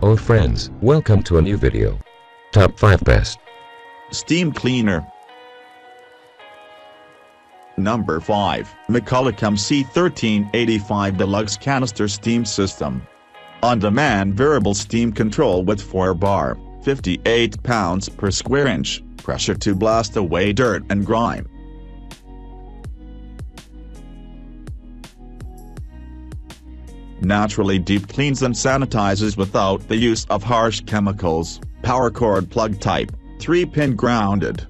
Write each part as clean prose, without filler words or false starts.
Oh friends, welcome to a new video. Top 5 Best Steam Cleaner. Number 5, McCulloch MC1385 Deluxe Canister Steam System. On-demand variable steam control with 4-bar, 58 pounds per square inch, pressure to blast away dirt and grime. Naturally deep cleans and sanitizes without the use of harsh chemicals. Power cord plug type, 3-pin grounded.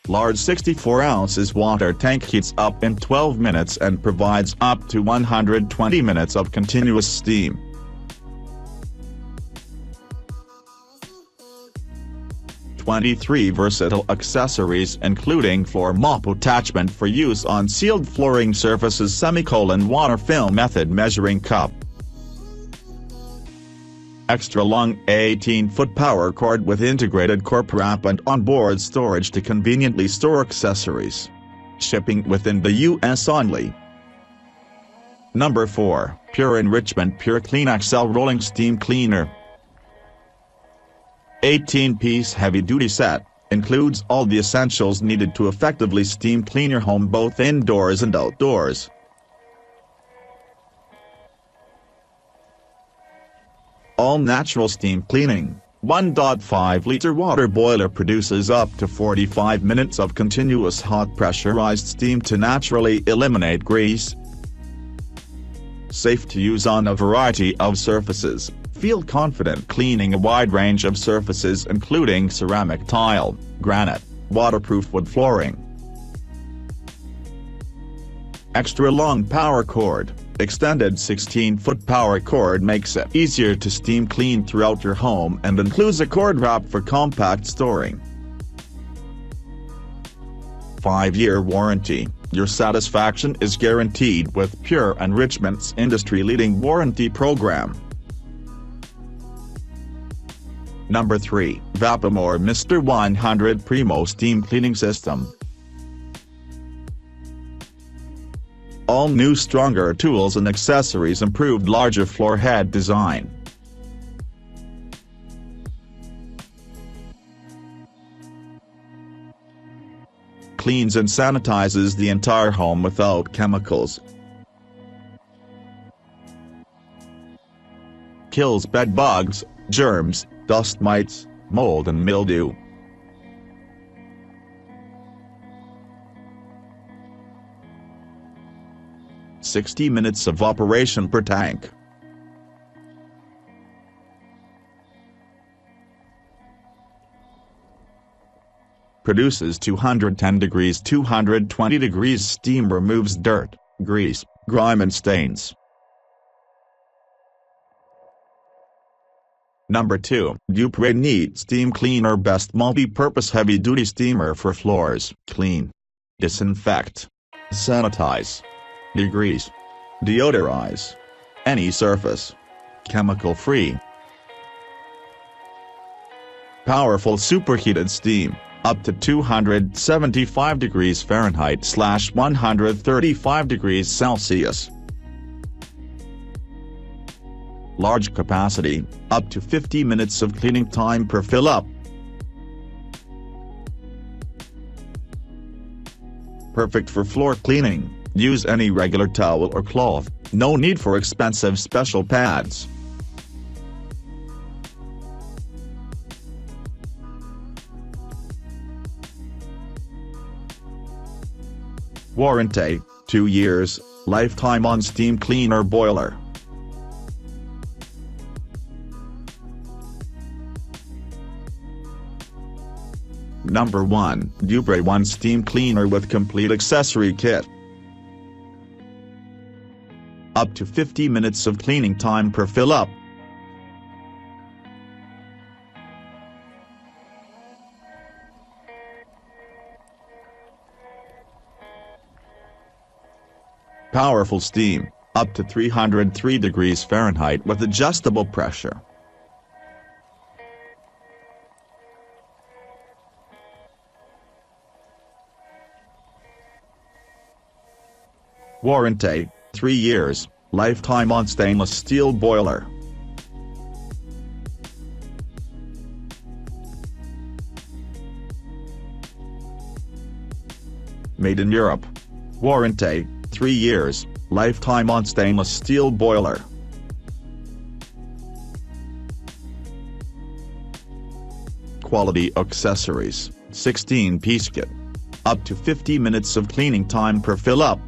Large 64 ounces water tank heats up in 12 minutes and provides up to 120 minutes of continuous steam. "23 versatile accessories including floor mop attachment for use on sealed flooring surfaces, water film method measuring cup. Extra long 18-foot power cord with integrated corp wrap and onboard storage to conveniently store accessories. Shipping within the US only. Number 4, Pure Enrichment Pure Clean XL Rolling Steam Cleaner. 18-piece heavy-duty set, includes all the essentials needed to effectively steam clean your home both indoors and outdoors. All-natural steam cleaning, 1.5-liter water boiler produces up to 45 minutes of continuous hot pressurized steam to naturally eliminate grease. Safe to use on a variety of surfaces. Feel confident cleaning a wide range of surfaces including ceramic tile, granite, waterproof wood flooring. Extra long power cord. Extended 16-foot power cord makes it easier to steam clean throughout your home and includes a cord wrap for compact storing. 5-year warranty. Your satisfaction is guaranteed with Pure Enrichment's industry-leading warranty program. Number 3, Vapamore Mr. 100 Primo Steam Cleaning System. All new stronger tools and accessories, improved larger floor head design. Cleans and sanitizes the entire home without chemicals. Kills bed bugs, germs, dust mites, mold and mildew. "60 minutes of operation per tank." Produces 210 degrees 220 degrees steam, removes dirt, grease, grime and stains. Number 2, Dupre Neat Steam Cleaner Best Multi-Purpose Heavy-Duty Steamer for Floors. Clean, disinfect, sanitize, degrease, deodorize any surface. Chemical-free. Powerful superheated steam, up to 275 degrees Fahrenheit/135 degrees Celsius. Large capacity, up to 50 minutes of cleaning time per fill-up. Perfect for floor cleaning. Use any regular towel or cloth, no need for expensive special pads. Warranty, 2 years, lifetime on steam cleaner boiler. Number 1, Dupre One Steam Cleaner with complete accessory kit. Up to 50 minutes of cleaning time per fill-up. Powerful steam, up to 303 degrees Fahrenheit with adjustable pressure. Warranty, 3 years, lifetime on stainless steel boiler. Made in Europe. Warranty, 3 years, lifetime on stainless steel boiler. Quality accessories, 16-piece kit. Up to 50 minutes of cleaning time per fill-up.